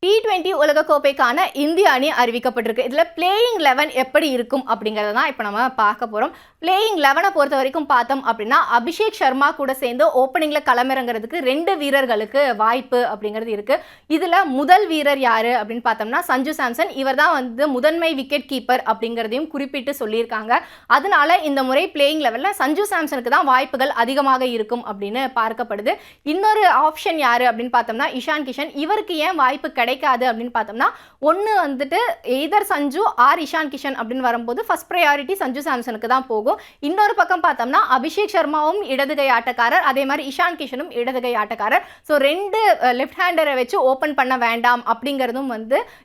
T20 உலகக்கோப்பைக்கான இந்திய அணி அறிவிக்கப்பட்டிருக்கு. இதில் பிளேயிங் 11 எப்படி இருக்கும் அப்படிங்கிறத தான் இப்போ நம்ம பார்க்க போகிறோம். பிளேயிங் 11 பொறுத்த வரைக்கும் பார்த்தோம் அப்படின்னா அபிஷேக் சர்மா கூட சேர்ந்து ஓப்பனிங்கில் களமிறங்கிறதுக்கு 2 வீரர்களுக்கு வாய்ப்பு அப்படிங்கிறது இருக்குது. இதில் முதல் வீரர் யார் அப்படின்னு பார்த்தோம்னா சஞ்சு சாம்சன். இவர் தான் முதன்மை விக்கெட் கீப்பர் அப்படிங்கிறதையும் குறிப்பிட்டு சொல்லியிருக்காங்க. அதனால இந்த முறை பிளேயிங் 11 சஞ்சு சாம்சனுக்கு தான் வாய்ப்புகள் அதிகமாக இருக்கும் அப்படின்னு பார்க்கப்படுது. இன்னொரு ஆப்ஷன் யார் அப்படின்னு பார்த்தோம்னா இஷான் கிஷன். இவருக்கு ஏன் வாய்ப்பு கிடைக்காது அப்படின்னு பார்த்தோம்னா ஒன்று எய்தர் சஞ்சு ஆர் இஷான் கிஷன் அப்படின்னு வரும்போது ஃபர்ஸ்ட் ப்ரையாரிட்டி சஞ்சு சாம்சனுக்கு தான் போகும். இன்னொரு பக்கம் பார்த்தோம்னா அபிஷேக் சர்மாவும் இடதுகை ஆட்டக்காரர், அதே மாதிரி இஷான் கிஷனும் இடதுகை ஆட்டக்காரர். ஸோ 2 லெஃப்ட் ஹேண்டரை வச்சு ஓப்பன் பண்ண வேண்டாம் அப்படிங்கிறதும்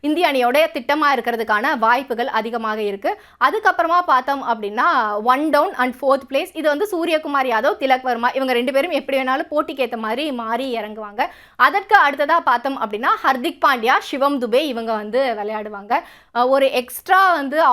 இந்திய அணியோட திட்டமாக இருக்கிறதுக்கான வாய்ப்புகள் அதிகமாக இருக்கு. அதுக்கப்புறமா பார்த்தோம் அப்படின்னா 1 டவுன் அண்ட் 4th பிளேஸ். இது சூரியகுமார் யாதவ், திலக் வர்மா, இவங்க 2 பேரும் எப்படி வேணாலும் போட்டிக்கு ஏற்ற மாதிரி மாறி இறங்குவாங்க. அதற்கு அடுத்ததாக பார்த்தோம் அப்படின்னா ஹர்திக் பாண்டியா, சிவம் துபே இவங்க விளையாடுவாங்க. ஒரு எக்ஸ்ட்ரா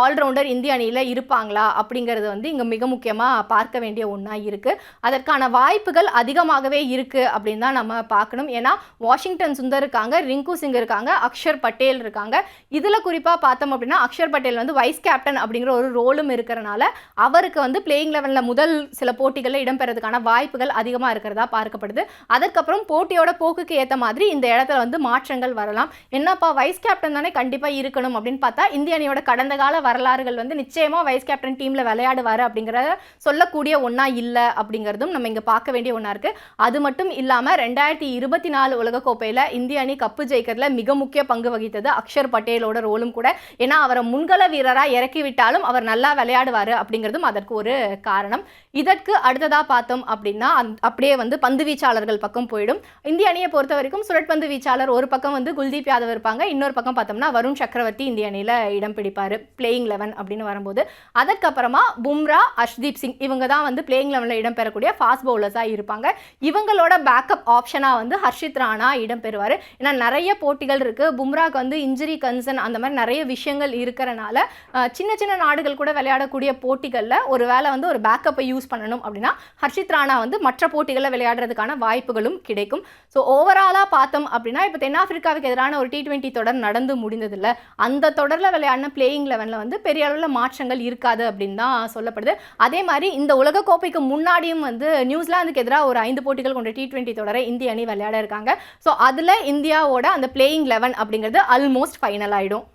ஆல்ரவுண்டர் இந்திய அணியில் இருப்பாங்களா அப்படிங்கிறது இங்கே மிக முக்கியமாக பார்க்க வேண்டிய ஒன்றா இருக்குது. அதற்கான வாய்ப்புகள் அதிகமாகவே இருக்குது அப்படின்னு தான் நம்ம பார்க்கணும். ஏன்னா வாஷிங்டன் சுந்தர் இருக்காங்க, ரிங்கு சிங் இருக்காங்க, அக்ஷர் பட்டேல் இருக்காங்க. இதில் குறிப்பாக பார்த்தோம் அப்படின்னா அக்ஷர் பட்டேல் வைஸ் கேப்டன் அப்படிங்கிற ஒரு ரோலும் இருக்கிறனால அவருக்கு பிளேயிங் 11 முதல் சில போட்டிகளில் இடம்பெறதுக்கான வாய்ப்புகள் அதிகமாக இருக்கிறதா பார்க்கப்படுது. அதற்கப்புறம் போட்டியோட போக்குக்கு ஏற்ற மாதிரி இந்த இடத்துல மாற்றங்கள் வரலாம். என்னப்பா வைஸ் கேப்டன் தானே கண்டிப்பாக இருக்கணும் அப்படின்னு பார்த்தா இந்திய அணியோட கடந்த கால வரலாறுகள் நிச்சயமாக வைஸ் கேப்டன் டீமில் விளையாடுவார் அப்படிங்கிறத சொல்லக்கூடிய ஒன்றா இல்லை அப்படிங்கிறதும் நம்ம இங்கே பார்க்க வேண்டிய ஒன்றா இருக்குது. அது மட்டும் இல்லாமல் 2024 உலகக்கோப்பையில் இந்திய அணி கப்பு ஜெயிக்கிறதுல மிக முக்கிய பங்கு வகித்தது அக்ஷர் பட்டேலோட ரோலும் கூட. ஏன்னா அவரை முன்கள வீரராக இறக்கி விட்டாலும் அவர் நல்லா விளையாடுவார் அப்படிங்கிறதும் அதற்கு ஒரு காரணம். இதற்கு அடுத்ததாக பார்த்தோம் அப்படின்னா அப்படியே பந்து வீச்சாளர்கள் பக்கம் போயிடும். இந்திய அணியை பொறுத்த வரைக்கும் சுழற்பந்து வீச்சாளர் ஒரு பக்கம் குல்தீப் யாதவ் இருப்பாங்க, இன்னொரு பக்கம் பார்த்தோம்னா வருண் சக்கரவர்த்தி இந்திய அணியில் இடம் பிடிப்பார் பிளேயிங் 11 அப்படின்னு வரும்போது. அதற்கப்புறமா பும்ரா, அர்ஷ்தீப் சிங் இவங்க தான் பிளேயிங் 11 இடம் பெறக்கூடிய ஃபாஸ்ட் பவுலர்ஸாக இருப்பாங்க. இவங்களோட பேக்கப் ஆப்ஷனாக ஹர்ஷித் ராணா இடம் பெறுவார். ஏன்னா நிறைய போட்டிகள் இருக்குது. பும்ராக்கு இன்ஜுரி கன்சர்ன் அந்த மாதிரி நிறைய விஷயங்கள் இருக்கிறனால சின்ன சின்ன நாடுகள் கூட விளையாடக்கூடிய போட்டிகளில் ஒரு வேளை ஒரு பேக்கப்பை யூஸ் பண்ணணும் அப்படின்னா ஹர்ஷித் ராணா மற்ற போட்டிகளில் விளையாடுறதுக்கான வாய்ப்புகளும் கிடைக்கும். ஸோ ஓவராலாக பார்த்தோம் அப்படின்னா இப்போ தென்னாப்பிரிக்காவுக்கு எதிரான ஒரு T20 தொடர் நடந்து முடிந்ததில்ல, அந்த தொடரில் விளையாடின பிளேயிங் 11 பெரிய அளவில் மாற்றங்கள் இருக்காது அப்படின்னு தான் சொல்லப்படுது. அதே மாதிரி இந்த உலகக்கோப்பைக்கு முன்னாடியும் நியூசிலாந்துக்கு எதிராக ஒரு 5 போட்டிகள் கொண்ட T20 தொடரை இந்திய அணி விளையாட இருக்காங்க. ஸோ அதில் இந்தியாவோட அந்த பிளேயிங் 11 அப்படிங்கிறது ஆல்மோஸ்ட் ஃபைனல் ஆகிடும்.